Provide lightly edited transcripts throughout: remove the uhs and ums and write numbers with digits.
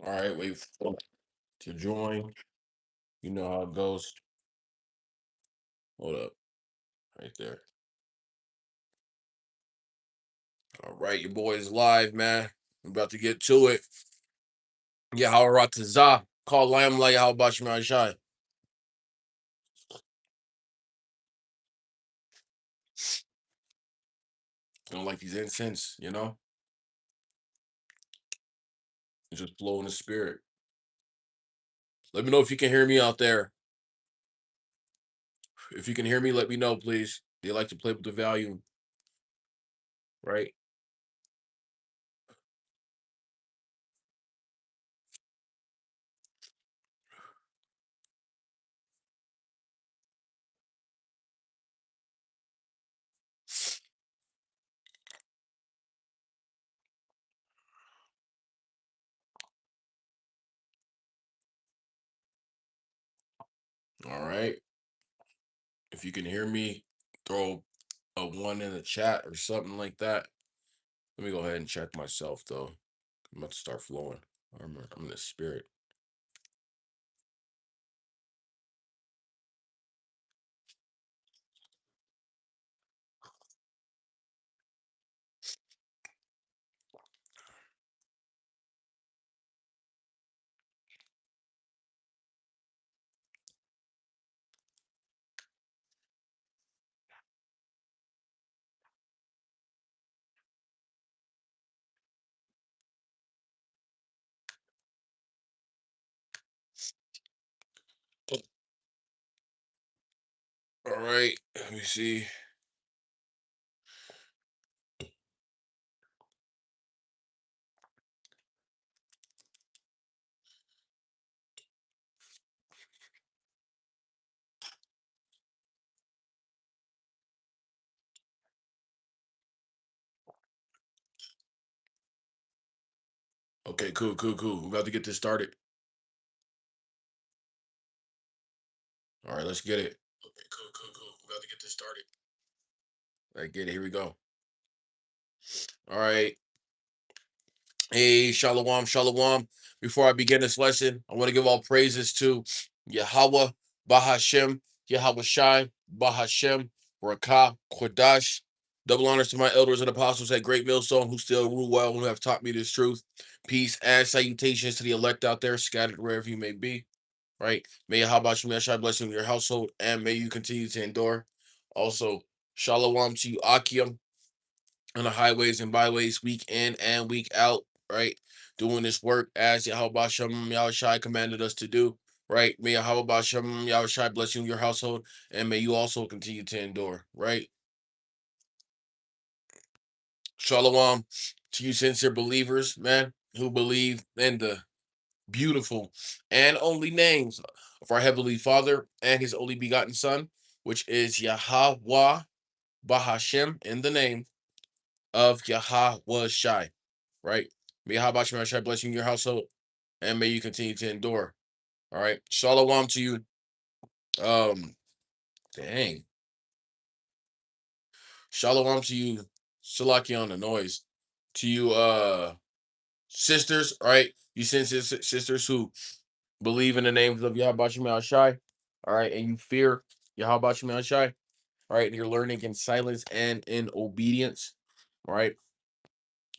All right, wait for to join. You know how it goes. Hold up, right there. All right, your boy is live, man. I'm about to get to it. Yeah, how about za? Call lamb like how about you, man? Shy. Don't like these incense, It's just flow in the spirit. Let me know if you can hear me out there. If you can hear me, let me know, please. They like to play with the volume, right? All right. If you can hear me, throw a one in the chat or something like that. Let me go ahead and check myself though. I'm about to start flowing. I'm in the spirit. All right. Let me see. Okay, cool, cool, cool. We're about to get this started. All right, let's get it. Okay, cool, cool, cool. We're about to get this started. All right, get it. Here we go. All right. Hey, Shalom, Shalom. Before I begin this lesson, I want to give all praises to Yahweh, Bahashem, Yahweh Shai, Bahashem, Rakah, Kodash. Double honors to my elders and apostles at Great Millstone who still rule well and who have taught me this truth. Peace and salutations to the elect out there, scattered wherever you may be. Right? May Yahweh Shai bless you in your household and may you continue to endure. Also, Shalom to you, Akim on the highways and byways week in and week out, right? Doing this work as Yahweh Shem Yahushai commanded us to do, right? May Yahweh Shem Yahushai bless you and your household, and may you also continue to endure, right? Shalom to you sincere believers, man, who believe in the beautiful and only names of our Heavenly Father and His only begotten Son, which is Yahweh Bahashem in the name of Yahweh Shai, right? May Yahweh Shai bless you in your household, and may you continue to endure. All right. Shalom to you. Um, dang. Shalom to you. Salaki on the noise. To you, sisters, all right? You sisters who believe in the names of Yahweh Shai, all right, and you fear Yahweh Shai, all right, and you're learning in silence and in obedience, all right?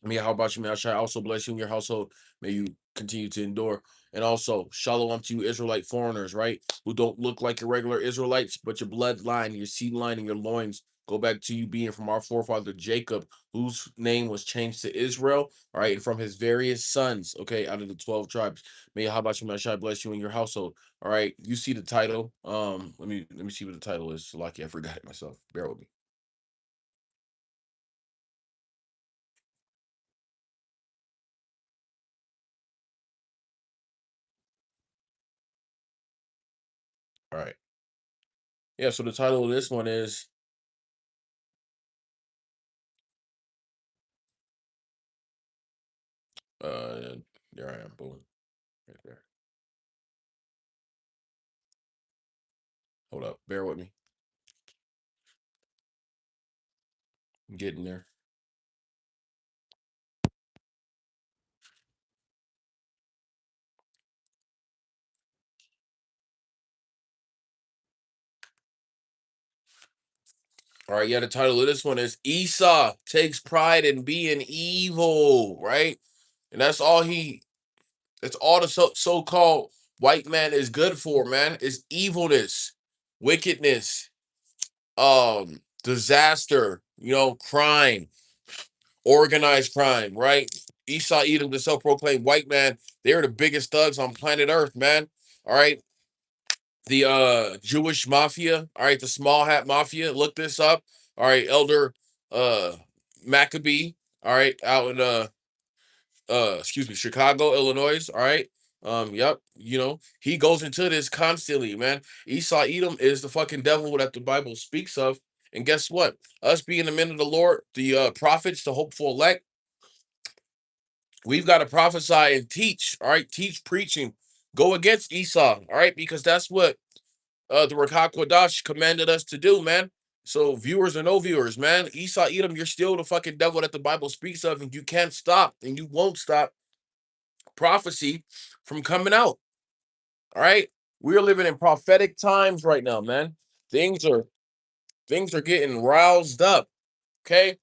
May Yahweh Shai also bless you and your household. May you continue to endure. And also, shalom to you Israelite foreigners, right? Who don't look like your regular Israelites, but your bloodline, your seed line, and your loins go back to you being from our forefather Jacob, whose name was changed to Israel, all right, and from his various sons, okay, out of the 12 tribes. May Yahweh Shai bless you and your household. All right, you see the title. Let me see what the title is. Lucky I forgot it myself. Bear with me. All right. Yeah, so the title of this one is Uh, there I am. Boom. Right there. Hold up. Bear with me. I'm getting there. All right, yeah, the title of this one is Esau takes pride in being evil, right? And that's all the so-called white man is good for, man, is evilness, wickedness, disaster, crime, organized crime, right? Esau Edom, the self-proclaimed white man, they're the biggest thugs on planet Earth, man. All right. The Jewish mafia, all right, the small hat mafia. Look this up. All right, Elder uh Maccabee, all right, out in excuse me, Chicago, Illinois. All right. Yep, he goes into this constantly, man. Esau Edom is the fucking devil that the Bible speaks of. And guess what? Us being the men of the Lord, the prophets, the hopeful elect, we've got to prophesy and teach. All right, teach preaching. Go against Esau, all right, because that's what the Rakah Kodash commanded us to do, man. So viewers or no viewers, man, Esau Edom, you're still the fucking devil that the Bible speaks of, and you can't stop, and you won't stop prophecy from coming out. All right, we're living in prophetic times right now, man. Things are things are getting roused up. Okay,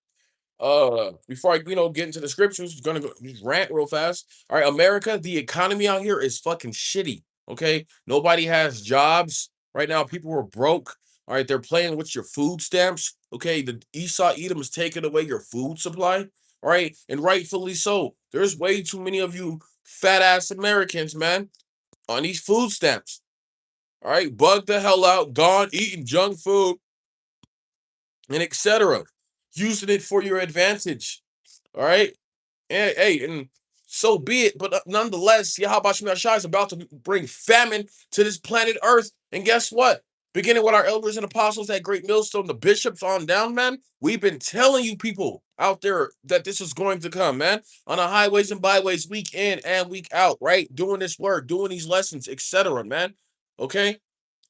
before I get into the scriptures, gonna go just rant real fast. All right, America, the economy out here is fucking shitty. Okay, nobody has jobs right now. People are broke. All right, they're playing with your food stamps. Okay, the Esau Edom is taking away your food supply. All right, and rightfully so. There's way too many of you fat ass Americans, man, on these food stamps. All right, bug the hell out, gone eating junk food and etc. Using it for your advantage. All right. And so be it. But nonetheless, Yahweh Shai is about to bring famine to this planet Earth. And guess what? Beginning with our elders and apostles at Great Millstone, the bishops on down, man, we've been telling you people out there that this is going to come, man, on the highways and byways, week in and week out, right? Doing this work, doing these lessons, etc., man. Okay?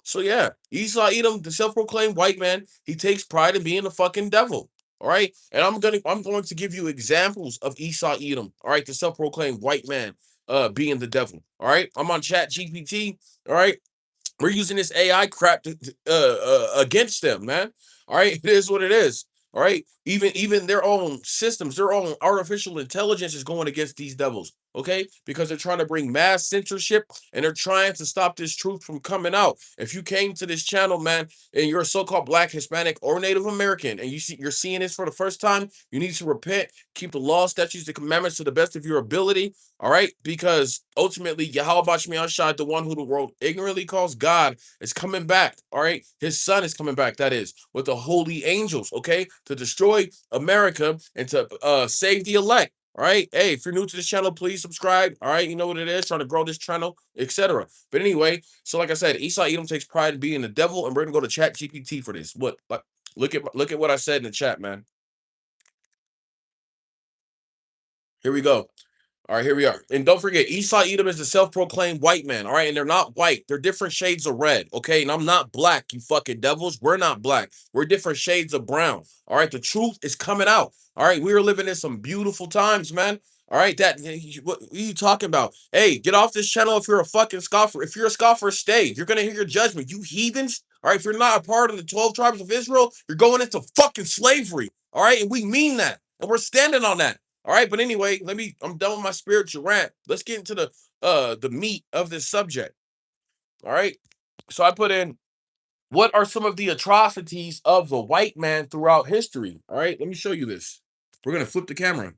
So yeah, Esau Edom, the self-proclaimed white man, he takes pride in being a fucking devil. All right. And I'm going to give you examples of Esau Edom. All right, the self-proclaimed white man being the devil. All right. I'm on Chat GPT. All right. We're using this AI crap against them, man. All right, it is what it is. All right, even their own systems, their own artificial intelligence is going against these devils. Okay, because they're trying to bring mass censorship and they're trying to stop this truth from coming out. If you came to this channel, man, and you're a so-called Black, Hispanic, or Native American, and you're seeing this for the first time, you need to repent, keep the law, statutes, the commandments to the best of your ability. All right, because ultimately, Yahweh Bashmian Shai, the one who the world ignorantly calls God, is coming back. All right, his son is coming back. That is with the holy angels. Okay, to destroy America and to save the elect. All right, hey, if you're new to this channel, please subscribe. All right, you know what it is, trying to grow this channel, etc. But anyway, so like I said, Esau Edom takes pride in being the devil, and we're gonna go to Chat GPT for this. What? Like, look at what I said in the chat, man. Here we go. All right, here we are. And don't forget, Esau Edom is the self-proclaimed white man. All right, and they're not white. They're different shades of red. Okay, and I'm not black, you fucking devils. We're not black. We're different shades of brown. All right, the truth is coming out. All right, we are living in some beautiful times, man. All right, what are you talking about? Hey, get off this channel if you're a fucking scoffer. If you're a scoffer, stay. You're gonna hear your judgment, you heathens. All right, if you're not a part of the 12 tribes of Israel, you're going into fucking slavery. All right, and we mean that, and we're standing on that. All right, but anyway, I'm done with my spiritual rant. Let's get into the meat of this subject. All right. So I put in, what are some of the atrocities of the white man throughout history? All right, let me show you this. We're gonna flip the camera.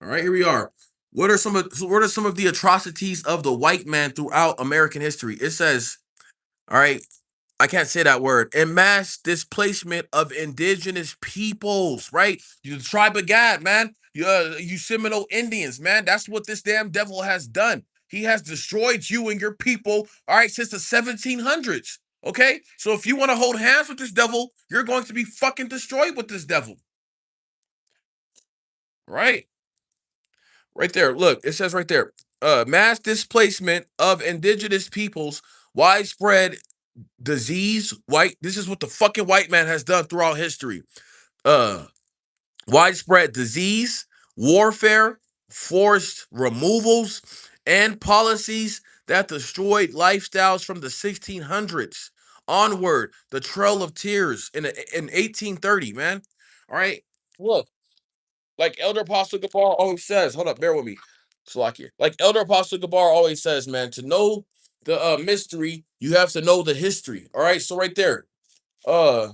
All right, here we are. What are some of the atrocities of the white man throughout American history? It says, all right, I can't say that word. And mass displacement of indigenous peoples, right? You the tribe of God, man. You Seminole Indians, man. That's what this damn devil has done. He has destroyed you and your people, all right, since the 1700s. Okay? So if you want to hold hands with this devil, you're going to be fucking destroyed with this devil. Right? Right there. Look, it says right there. Mass displacement of indigenous peoples, widespread disease, white. This is what the fucking white man has done throughout history. Uh, Widespread disease, warfare, forced removals, and policies that destroyed lifestyles from the 1600s. Onward, the Trail of Tears in 1830, man. All right. Look, like Elder Apostle Gabar always says, hold up, bear with me. Slakia. Like Elder Apostle Gabar always says, man, to know the mystery, you have to know the history. All right. So right there. Uh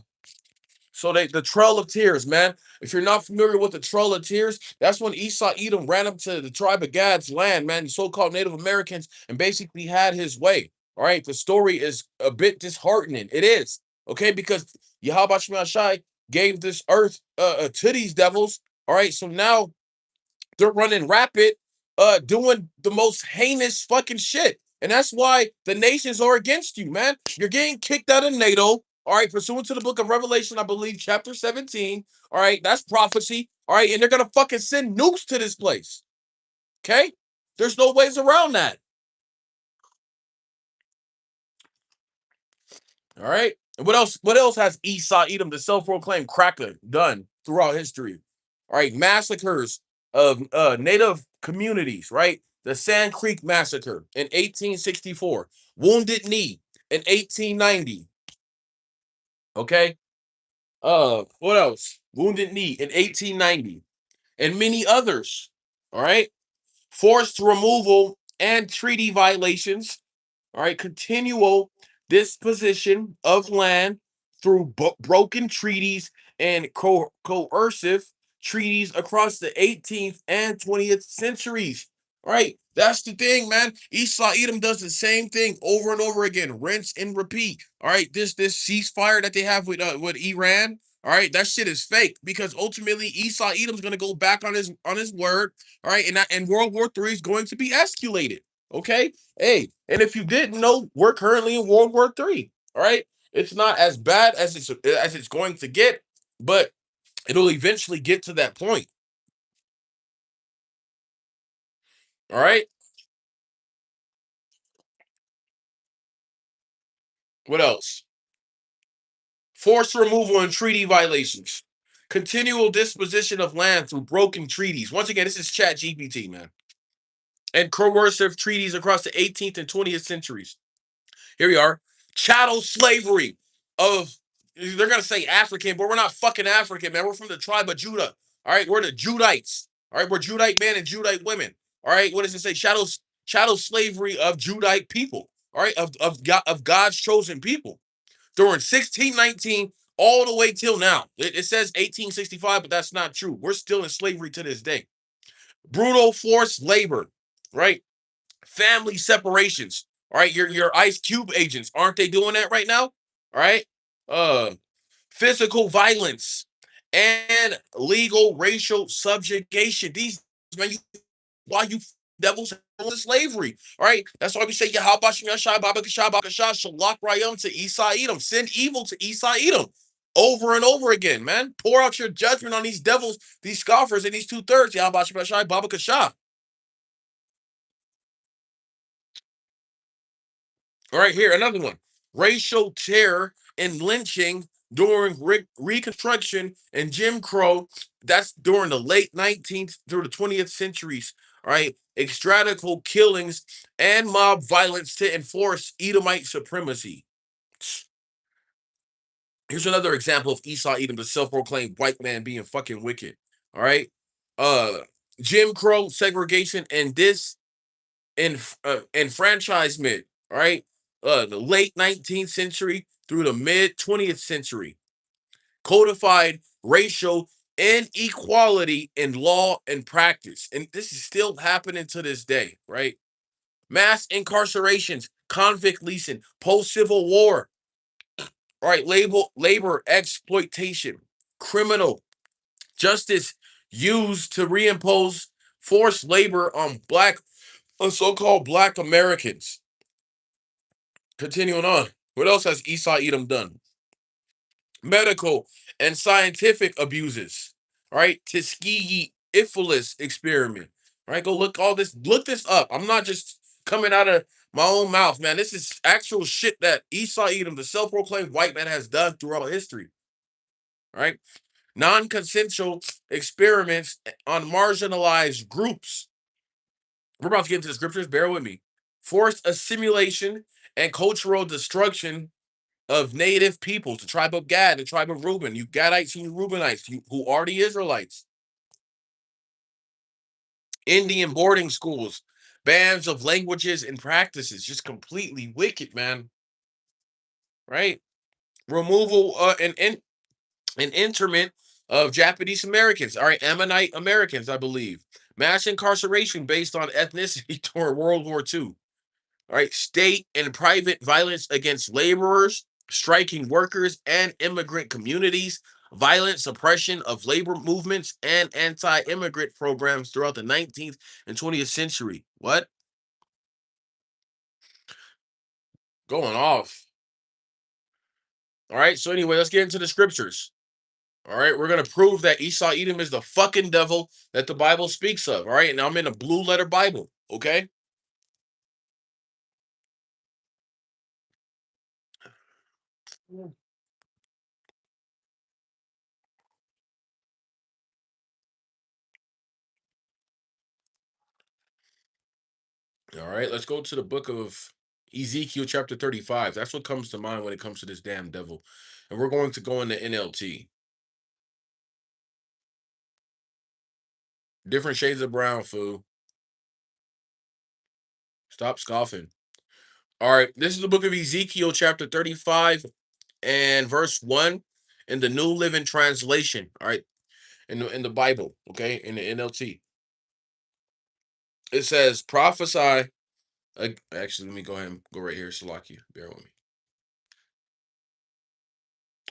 the Trail of Tears, man. If you're not familiar with the Trail of Tears, that's when Esau Edom ran up to the tribe of Gad's land, man, the so-called Native Americans, and basically had his way. All right, the story is a bit disheartening. It is, okay, because Yahweh Shai gave this earth to these devils. All right, so now they're running rapid, doing the most heinous fucking shit. And that's why the nations are against you, man. You're getting kicked out of NATO. All right, pursuant to the book of Revelation, I believe, chapter 17. All right, that's prophecy. All right, and they're gonna fucking send nukes to this place. Okay? There's no ways around that. All right. And what else? What else has Esau Edom, the self-proclaimed cracker, done throughout history? All right, massacres of native communities. Right, the Sand Creek massacre in 1864, Wounded Knee in 1890. Okay. What else? Wounded Knee in 1890, and many others. All right, forced removal and treaty violations. All right, continual disposition of land through broken treaties and coercive treaties across the 18th and 20th centuries. All right, that's the thing, man. Esau Edom does the same thing over and over again, rinse and repeat. All right, this ceasefire that they have with Iran. All right, that shit is fake because ultimately Esau Edom's gonna go back on his word. All right, and World War III is going to be escalated. Okay, hey, and if you didn't know, we're currently in World War III. All right, it's not as bad as it's going to get, but it'll eventually get to that point. All right, what else? Forced removal and treaty violations, continual disposition of land through broken treaties. Once again, this is Chat GPT, man, and coercive treaties across the 18th and 20th centuries. Here we are. Chattel slavery of, they're going to say African, but we're not fucking African, man. We're from the tribe of Judah. All right. We're the Judites. All right. We're Judite men and Judite women. All right. What does it say? Chattel slavery of Judite people. All right. Of God's chosen people during 1619 all the way till now. It says 1865, but that's not true. We're still in slavery to this day. Brutal forced labor, right? Family separations. All right, your Ice Cube agents, aren't they doing that right now? All right. Uh Physical violence and legal racial subjugation. These, man, why you devils on slavery. All right. That's why we say Yahabashim Yashai Baba Kasha Baba Kasha Shalak Rayam to Esau Edom. Send evil to Esau Edom. Over and over again, man. Pour out your judgment on these devils, these scoffers, and these two-thirds. Yahabashim Yashai Baba Kasha. All right, here, another one. Racial terror and lynching during Reconstruction and Jim Crow. That's during the late 19th through the 20th centuries. All right, extradical killings and mob violence to enforce Edomite supremacy. Here's another example of Esau Edom, the self-proclaimed white man being fucking wicked. All right, uh, Jim Crow segregation and enfranchisement, right? The late 19th century through the mid 20th century, codified racial inequality in law and practice. And this is still happening to this day, right? Mass incarcerations, convict leasing, post Civil War, right? Labor exploitation, criminal justice used to reimpose forced labor on so-called Black Americans. Continuing on. What else has Esau Edom done? Medical and scientific abuses. All right. Tuskegee Iphilus experiment. All right. Go look all this. Look this up. I'm not just coming out of my own mouth, man. This is actual shit that Esau Edom, the self-proclaimed white man, has done throughout history. All right. Non-consensual experiments on marginalized groups. We're about to get into the scriptures. Bear with me. Forced assimilation and cultural destruction of native peoples, the tribe of Gad, the tribe of Reuben, you Gadites and you Reubenites, you who are the Israelites, Indian boarding schools, bands of languages and practices, just completely wicked, man. Right? Removal and interment of Japanese Americans, all right, Ammonite Americans, I believe. Mass incarceration based on ethnicity during World War II. All right, state and private violence against laborers, striking workers, and immigrant communities, violent suppression of labor movements, and anti immigrant programs throughout the 19th and 20th century. What? Going off. All right, so anyway, let's get into the scriptures. All right, we're gonna prove that Esau Edom is the fucking devil that the Bible speaks of. All right, and I'm in a blue letter Bible. Okay. All right, let's go to the book of Ezekiel, chapter 35. That's what comes to mind when it comes to this damn devil. And we're going to go into NLT. Different shades of brown, fool. Stop scoffing. All right, this is the book of Ezekiel, chapter 35, and verse 1 in the New Living Translation. All right, in the Bible, okay, in the NLT. It says, prophesy. Actually, let me go ahead and go right here, Salakia. Bear with me.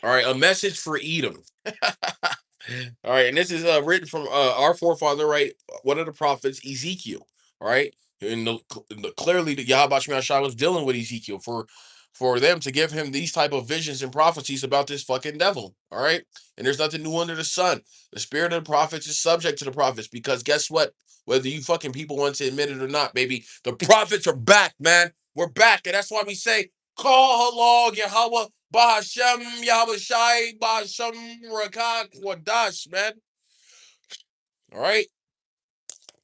All right, a message for Edom. All right, and this is written from our forefather, right? One of the prophets, Ezekiel. All right, and clearly the Yahweh Shai was dealing with Ezekiel for them to give him these type of visions and prophecies about this fucking devil. All right, and there's nothing new under the sun. The spirit of the prophets is subject to the prophets because guess what? Whether you fucking people want to admit it or not, baby, the prophets are back, man. We're back, and that's why we say, call halal Yahweh Bahashem Yahweh Shai Bahashem Rakak Wadash, man. All right.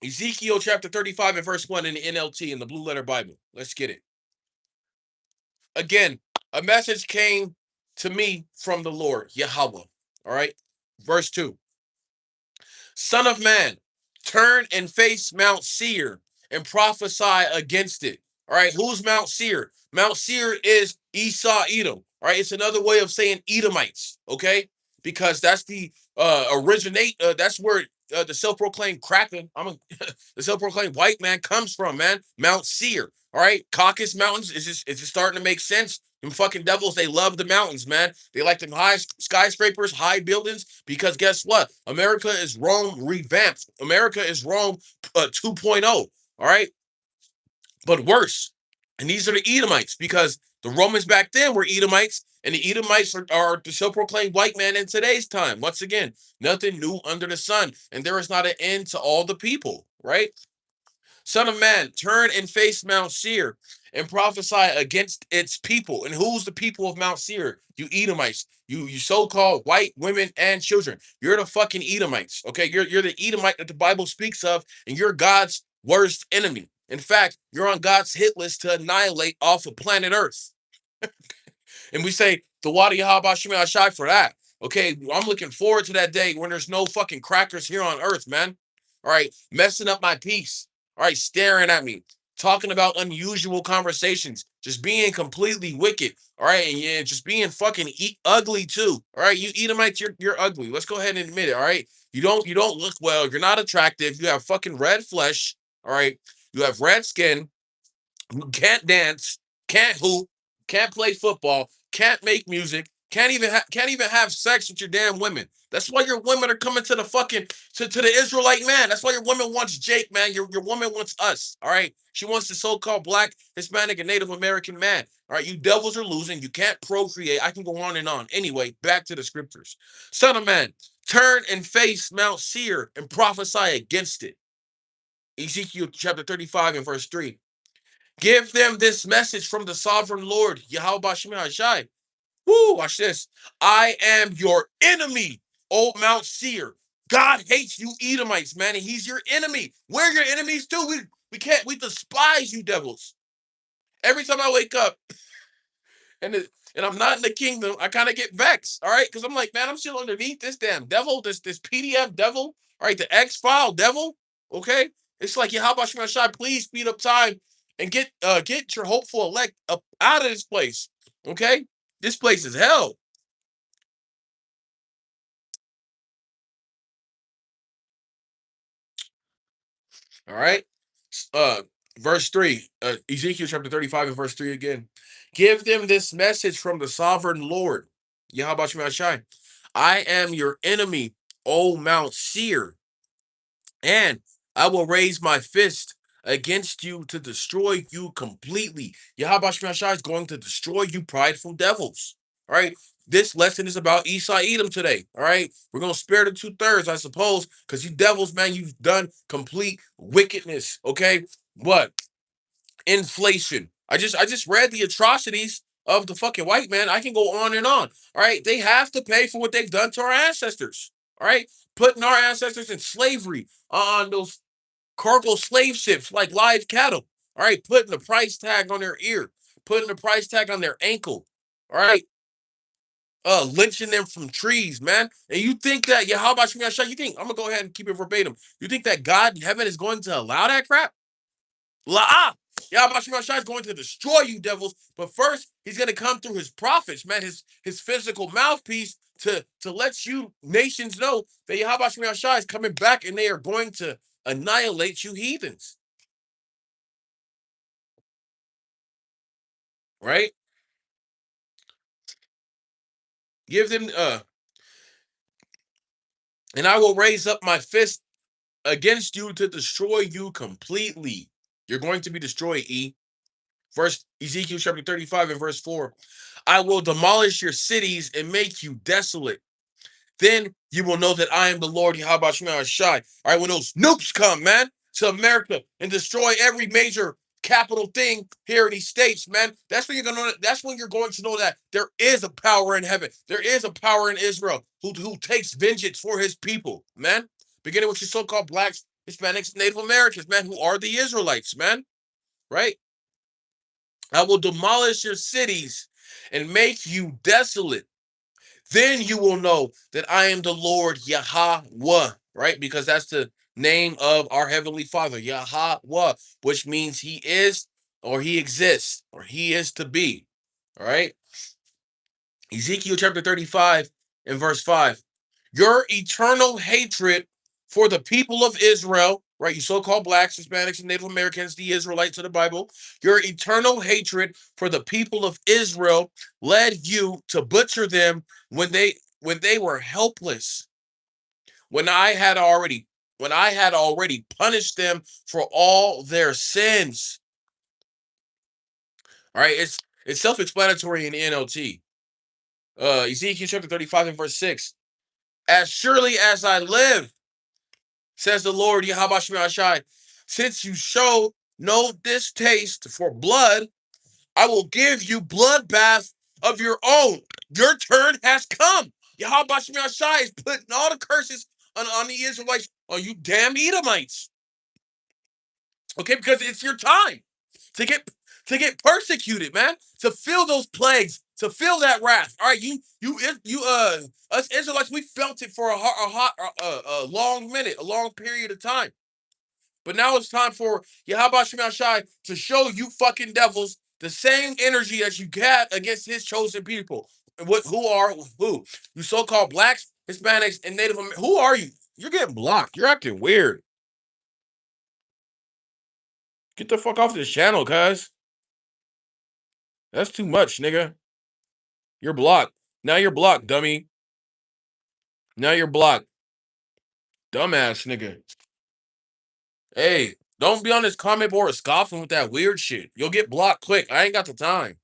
Ezekiel chapter 35 and verse 1 in the NLT in the Blue Letter Bible. Let's get it. Again, a message came to me from the Lord, Yahweh. All right. Verse 2. Son of man, turn and face Mount Seir and prophesy against it. All right, who's Mount Seir? Mount Seir is Esau Edom. All right, it's another way of saying Edomites. Okay, because that's the originate. That's where the self-proclaimed cracker. The self-proclaimed white man comes from. Man, Mount Seir. All right, Caucasus Mountains is just starting to make sense. Them fucking devils, they love the mountains, man. They like them high skyscrapers, high buildings, because guess what? America is Rome revamped. America is Rome 2.0. All right, but worse. And these are the Edomites because the Romans back then were Edomites, and the Edomites are the self-proclaimed white man in today's time. Once again, nothing new under the sun, and there is not an end to all the people, right? Son of man, turn and face Mount Seir and prophesy against its people. And who's the people of Mount Seir? You Edomites. You so-called white women and children. You're the fucking Edomites. Okay, you're the Edomite that the Bible speaks of, and you're God's worst enemy. In fact, you're on God's hit list to annihilate off of planet Earth. And we say the water Yahabashim Ashai for that. Okay, I'm looking forward to that day when there's no fucking crackers here on Earth, man. All right, messing up my peace. All right, staring at me, talking about unusual conversations, just being completely wicked. All right, and yeah, just being fucking ugly too. All right, you Edomites, you're ugly. Let's go ahead and admit it. All right, you don't look well. You're not attractive. You have fucking red flesh. All right, you have red skin. You can't dance. Can't hoop. Can't play football. Can't make music. Can't even have sex with your damn women. That's why your women are coming to the fucking to the Israelite man. That's why your woman wants Jake, man. Your woman wants us. All right. She wants the so-called black, Hispanic, and Native American man. All right. You devils are losing. You can't procreate. I can go on and on. Anyway, back to the scriptures. Son of man, turn and face Mount Seir and prophesy against it. Ezekiel chapter 35 and verse 3. Give them this message from the sovereign Lord, Yahweh Shai Shai. Woo, watch this. I am your enemy, O Mount Seir. God hates you Edomites, man, and he's your enemy. We're your enemies too. We despise you devils. Every time I wake up, and and I'm not in the kingdom, I kind of get vexed. All right, because I'm like, man, I'm still underneath this damn devil, this PDF devil. All right, the X file devil. Okay, it's like, yeah, how about you, Shai? Please speed up time and get your hopeful elect up out of this place. Okay, this place is hell. All right. Uh, verse 3, Ezekiel chapter 35 and verse 3 again. Give them this message from the sovereign Lord. Yahweh Shai. I am your enemy, O Mount Seir, and I will raise my fist against you to destroy you completely. Yahweh Shai is going to destroy you, prideful devils. All right. This lesson is about Esau Edom today. All right. We're going to spare the 2/3, I suppose, because you devils, man, you've done complete wickedness. Okay. What? Inflation. I just read the atrocities of the fucking white man. I can go on and on. All right. They have to pay for what they've done to our ancestors. All right. Putting our ancestors in slavery on those cargo slave ships like live cattle. All right. Putting the price tag on their ear, putting the price tag on their ankle. All right, lynching them from trees, man. And you think that, yeah, how about you, you think, I'm gonna go ahead and keep it verbatim. You think that God in heaven is going to allow that crap? La, yeah, how about you, is going to destroy you devils, but first he's gonna come through his prophets, man, his physical mouthpiece to let you nations know that Yahweh is coming back and they are going to annihilate you heathens, right? Give them and I will raise up my fist against you to destroy you completely. You're going to be destroyed, E. Verse Ezekiel chapter 35 and verse 4. I will demolish your cities and make you desolate. Then you will know that I am the Lord Yahweh Shai. All right, when those nukes come, man, to America and destroy every major capital thing here in these states, man, that's when you're going to know that there is a power in heaven. There is a power in Israel who takes vengeance for his people, man. Beginning with your so-called blacks, Hispanics, Native Americans, man, who are the Israelites, man. Right? I will demolish your cities and make you desolate. Then you will know that I am the Lord Yahweh, right? Because that's the name of our Heavenly Father, Yahweh, which means he is, or he exists, or he is to be. All right. Ezekiel chapter 35 and verse 5. Your eternal hatred for the people of Israel, right? You so-called blacks, Hispanics, and Native Americans, the Israelites of the Bible. Your eternal hatred for the people of Israel led you to butcher them when they were helpless. When I had already punished them for all their sins. All right, it's self-explanatory in the NLT. Ezekiel chapter 35 and verse 6. As surely as I live, says the Lord Yahweh Shai, since you show no distaste for blood, I will give you bloodbath of your own. Your turn has come. Yahweh Shai is putting all the curses on the Israelites, on you damn Edomites. Okay, because it's your time to get persecuted, man. To feel those plagues, to feel that wrath. All right, us Israelites, we felt it for a long minute, a long period of time. But now it's time for Yahweh Shai to show you fucking devils the same energy that you had against his chosen people. Who? You so-called blacks, Hispanics, and Native Americans. Who are you? You're getting blocked. You're acting weird. Get the fuck off this channel, cuz. That's too much, nigga. You're blocked. Now you're blocked, dummy. Now you're blocked. Dumbass nigga. Hey, don't be on this comment board scoffing with that weird shit. You'll get blocked quick. I ain't got the time.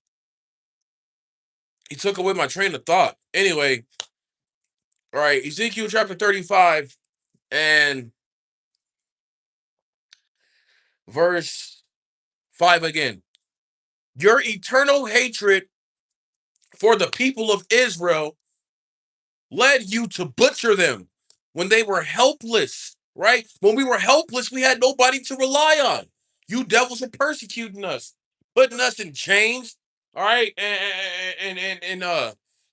He took away my train of thought. Anyway, all right, Ezekiel chapter 35 and verse 5 again. Your eternal hatred for the people of Israel led you to butcher them when they were helpless, right? When we were helpless, we had nobody to rely on. You devils are persecuting us, putting us in chains. all right, and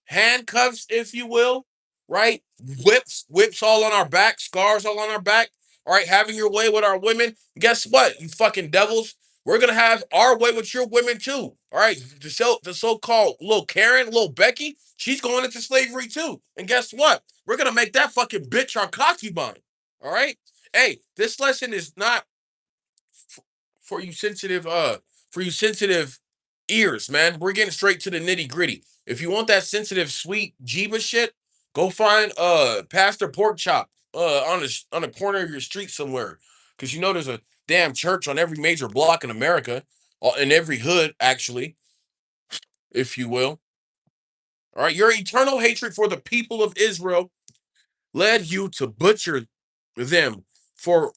handcuffs, if you will, right? Whips all on our back, scars all on our back. All right, having your way with our women. Guess what, you fucking devils? We're gonna have our way with your women too. All right, the so-called little Karen, little Becky, she's going into slavery too. And guess what? We're gonna make that fucking bitch our concubine. All right. Hey, this lesson is not for you sensitive ears, man. We're getting straight to the nitty-gritty. If you want that sensitive sweet Jeeba shit, go find Pastor Pork Chop on the corner of your street somewhere, because you know there's a damn church on every major block in America, in every hood actually, if you will. All right, your eternal hatred for the people of Israel led you to butcher them for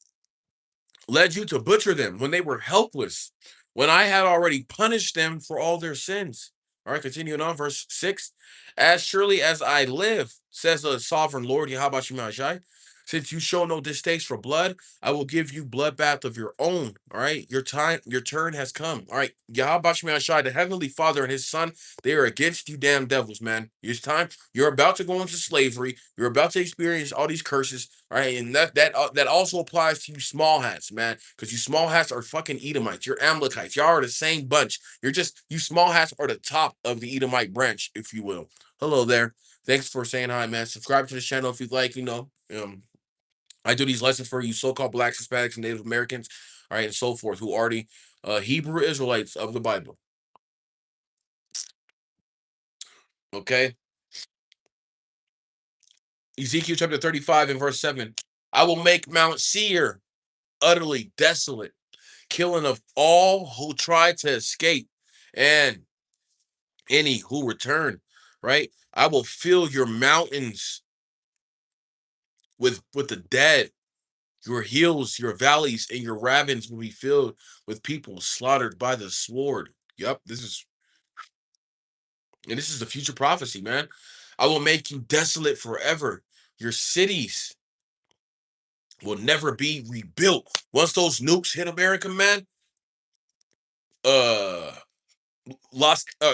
led you to butcher them when they were helpless, when I had already punished them for all their sins. All right, continuing on, verse 6. As surely as I live, says the sovereign Lord, Yahweh Shemashai, since you show no distaste for blood, I will give you bloodbath of your own. All right, your turn has come. All right, Yahweh Shemashai, the heavenly Father and his Son, they are against you, damn devils, man. It's time. You're about to go into slavery. You're about to experience all these curses. All right, and that also applies to you small hats, man, because you small hats are fucking Edomites. You're Amalekites. Y'all are the same bunch. You small hats are the top of the Edomite branch, if you will. Hello there. Thanks for saying hi, man. Subscribe to the channel if you'd like. I do these lessons for you so-called blacks, Hispanics, and Native Americans, all right, and so forth, who are the Hebrew Israelites of the Bible. Okay, Ezekiel chapter 35 and verse 7. I will make Mount Seir utterly desolate, killing of all who try to escape and any who return, right? I will fill your mountains with the dead. Your hills, your valleys, and your ravines will be filled with people slaughtered by the sword. Yep, this is the future prophecy, man. I will make you desolate forever. Your cities will never be rebuilt. Once those nukes hit America, man, uh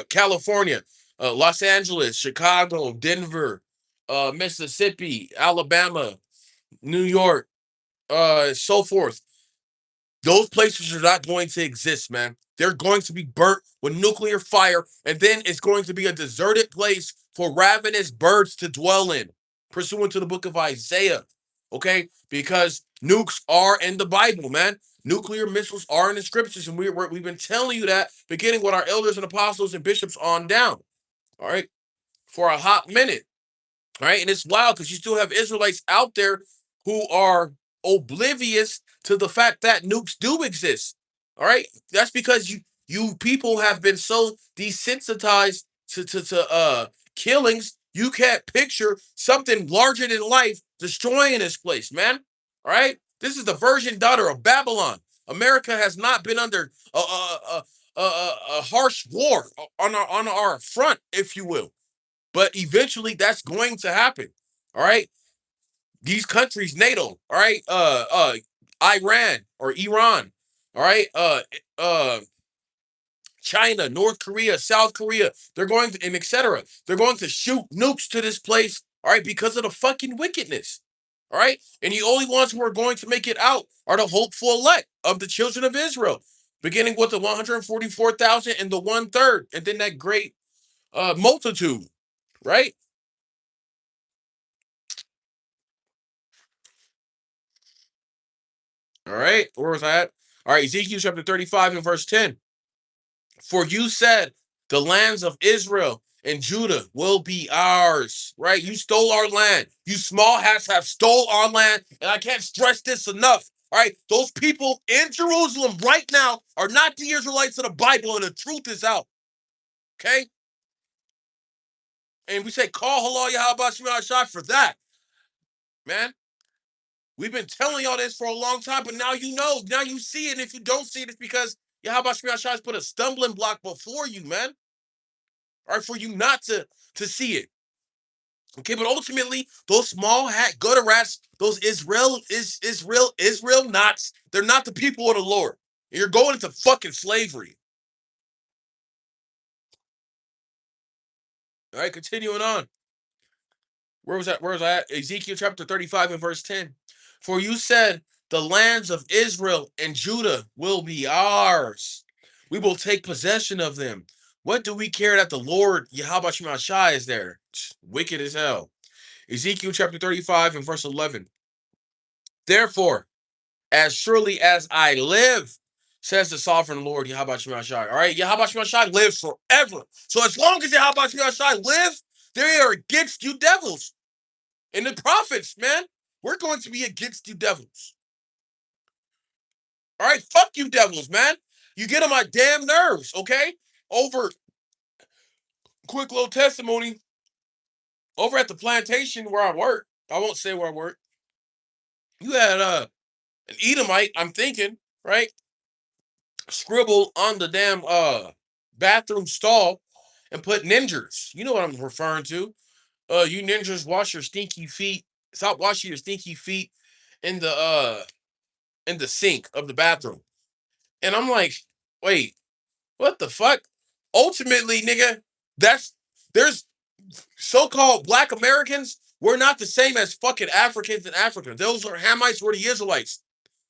California, Los Angeles, Chicago, Denver, Mississippi, Alabama, New York, so forth. Those places are not going to exist, man. They're going to be burnt with nuclear fire, and then it's going to be a deserted place for ravenous birds to dwell in, pursuant to the book of Isaiah. Okay, because nukes are in the Bible, man. Nuclear missiles are in the scriptures, and we've been telling you that, beginning with our elders and apostles and bishops on down. All right, for a hot minute. All right, and it's wild because you still have Israelites out there who are oblivious to the fact that nukes do exist. All right, that's because you people have been so desensitized to killings. You can't picture something larger than life destroying this place, man. All right, this is the virgin daughter of Babylon. America has not been under a harsh war on our front, if you will. But eventually that's going to happen. All right. These countries, NATO, all right, Iran or Iran, all right, China, North Korea, South Korea, they're going to, and etc. They're going to shoot nukes to this place, all right, because of the fucking wickedness. All right. And the only ones who are going to make it out are the hopeful elect of the children of Israel, beginning with the 144,000 and the 1/3, and then that great multitude, right? All right, where was I at? All right, Ezekiel chapter 35 and verse 10. For you said, the lands of Israel and Judah will be ours, right? You stole our land. You small hats have stole our land, and I can't stress this enough. All right, those people in Jerusalem right now are not the Israelites of the Bible, and the truth is out. Okay, and we say call halal Yahweh Shai for that, man. We've been telling y'all this for a long time, but now you know. Now you see it. And if you don't see it, it's because Yahweh Shai put a stumbling block before you, man. All right, for you not to see it. Okay, but ultimately, those small hat gutter rats, those Israel knots, they're not the people of the Lord. You're going into fucking slavery. All right, continuing on. Where was that? Where was I at? Ezekiel chapter 35 and verse 10. For you said, the lands of Israel and Judah will be ours. We will take possession of them. What do we care that the Lord Yahweh Shai is there? Wicked as hell. Ezekiel chapter 35 and verse 11. Therefore, as surely as I live, says the sovereign Lord Yahweh Shai. All right, Yahweh Shai lives forever. So as long as Yahweh Shai lives, they are against you devils. And the prophets, man, we're going to be against you devils. All right, fuck you devils, man. You get on my damn nerves, okay? Over, quick little testimony, over at the plantation where I work, I won't say where I work, you had an Edomite, I'm thinking, right? Scribble on the damn bathroom stall and put ninjas. You know what I'm referring to. You ninjas wash your stinky feet. Stop washing your stinky feet in the sink of the bathroom. And I'm like, wait, what the fuck? Ultimately, nigga, there's so-called black Americans. We're not the same as fucking Africans in Africa. Those are Hamites, were the Israelites.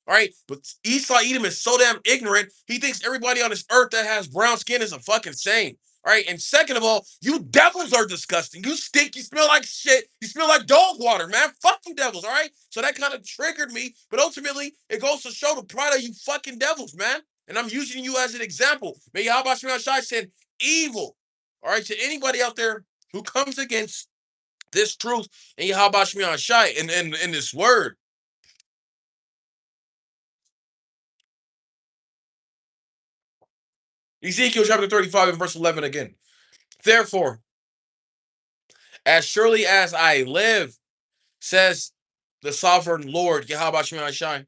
All right, but Esau Edom is so damn ignorant. He thinks everybody on this earth that has brown skin is a fucking same. All right, and second of all, you devils are disgusting. You stink. You smell like shit. You smell like dog water, man. Fuck you devils. All right, so that kind of triggered me. But ultimately, it goes to show the pride of you fucking devils, man. And I'm using you as an example. May Yahweh Shai said evil. All right, to anybody out there who comes against this truth and Yahweh Shai in this word. Ezekiel chapter 35 and verse 11 again. Therefore, as surely as I live, says the sovereign Lord, Yahweh Shai,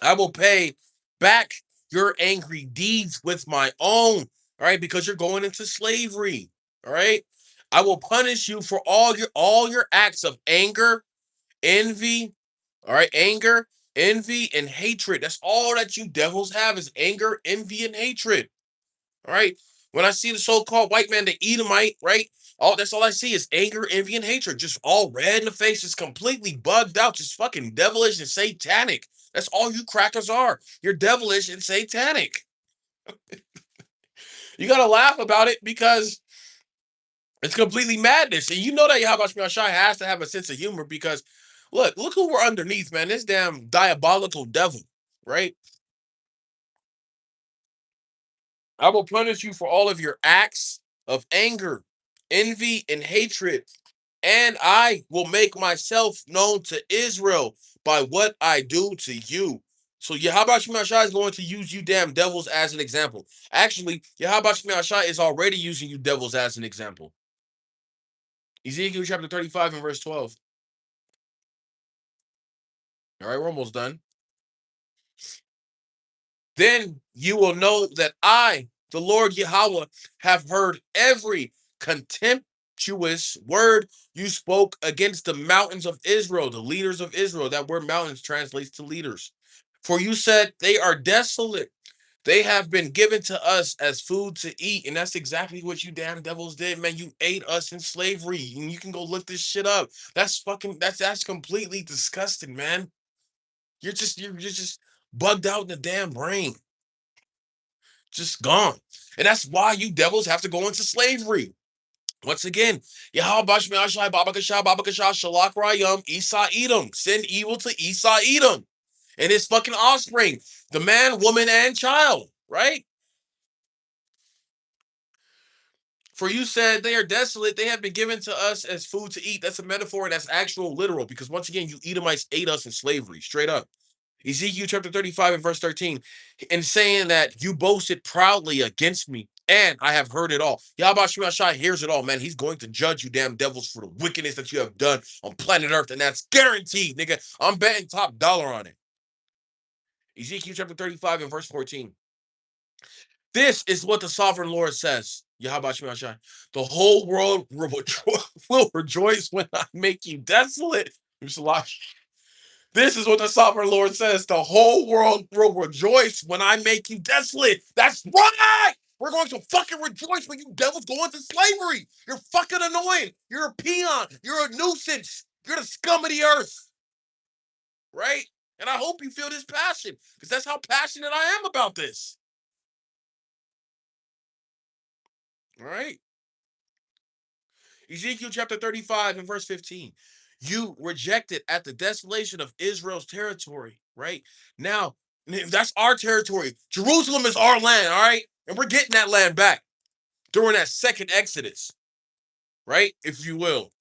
I will pay back your angry deeds with my own, all right, because you're going into slavery, all right? I will punish you for all your acts of anger, envy, all right, anger, envy, and hatred. That's all that you devils have is anger, envy, and hatred. All right. When I see the so-called white man, the Edomite, right? That's all I see is anger, envy, and hatred. Just all red in the face, just completely bugged out, just fucking devilish and satanic. That's all you crackers are. You're devilish and satanic. You gotta laugh about it because it's completely madness. And you know that Yahweh Shai has to have a sense of humor because look who we're underneath, man. This damn diabolical devil, right? I will punish you for all of your acts of anger, envy, and hatred. And I will make myself known to Israel by what I do to you. So Yahweh Shai is going to use you damn devils as an example. Actually, Yahweh Shai is already using you devils as an example. Ezekiel chapter 35 and verse 12. All right, we're almost done. Then you will know that I, the Lord Yahweh, have heard every contemptuous word you spoke against the mountains of Israel, the leaders of Israel. That word mountains translates to leaders. For you said they are desolate. They have been given to us as food to eat. And that's exactly what you damn devils did, man. You ate us in slavery. And you can go look this shit up. That's completely disgusting, man. You're just bugged out in the damn brain. Just gone. And that's why you devils have to go into slavery. Once again, Yahweh Bashmi Ashai Babakasha Babakasha Shalak Rayam Esau Edom. Send evil to Esau Edom and his fucking offspring, the man, woman, and child, right? For you said they are desolate, they have been given to us as food to eat. That's a metaphor and that's actual literal, because once again, you Edomites ate us in slavery, straight up. Ezekiel chapter 35 and verse 13, and saying that you boasted proudly against me, and I have heard it all. Yahweh Shai hears it all, man. He's going to judge you, damn devils, for the wickedness that you have done on planet Earth, and that's guaranteed, nigga. I'm betting top dollar on it. Ezekiel chapter 35 and verse 14. This is what the sovereign Lord says. Yahweh Shai. The whole world will rejoice when I make you desolate. This is what the sovereign Lord says. The whole world will rejoice when I make you desolate. That's right. We're going to fucking rejoice when you devils go into slavery. You're fucking annoying. You're a peon. You're a nuisance. You're the scum of the earth. Right? And I hope you feel this passion because that's how passionate I am about this. All right. Ezekiel chapter 35 and verse 15. You rejected at the desolation of Israel's territory, right? Now, that's our territory. Jerusalem is our land, all right? And we're getting that land back during that second Exodus, right? If you will.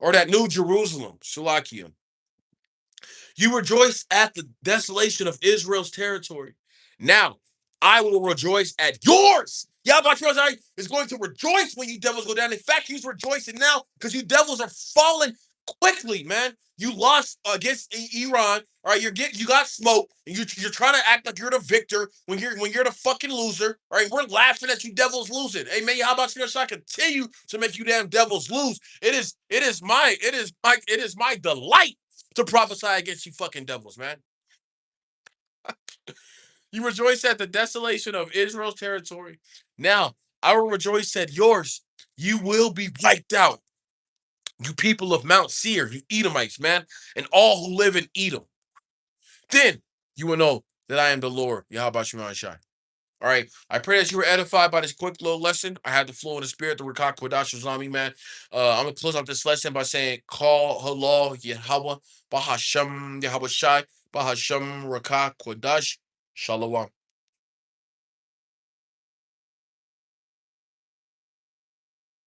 Or that new Jerusalem, Shalakiam. You rejoice at the desolation of Israel's territory. Now, I will rejoice at yours. Yahweh is going to rejoice when you devils go down. In fact, he's rejoicing now because you devils are falling quickly, man. You lost against Iran. All right, you got smoked, and you're trying to act like you're the victor when you're the fucking loser. All right, we're laughing at you devils losing. Hey man, how about you? I continue to make you damn devils lose. It is my delight to prophesy against you fucking devils, man. You rejoice at the desolation of Israel's territory. Now, I will rejoice at yours. You will be wiped out. You people of Mount Seir, you Edomites, man, and all who live in Edom. Then you will know that I am the Lord, Yahweh Shemai Shai. All right. I pray that you were edified by this quick little lesson. I had the flow in the spirit, the Rakak Kodash Islami, man. I'm going to close out this lesson by saying, Call Halal Yahweh, Bahasham Yahweh Shai, Bahasham Rakak Kodash, Shalom.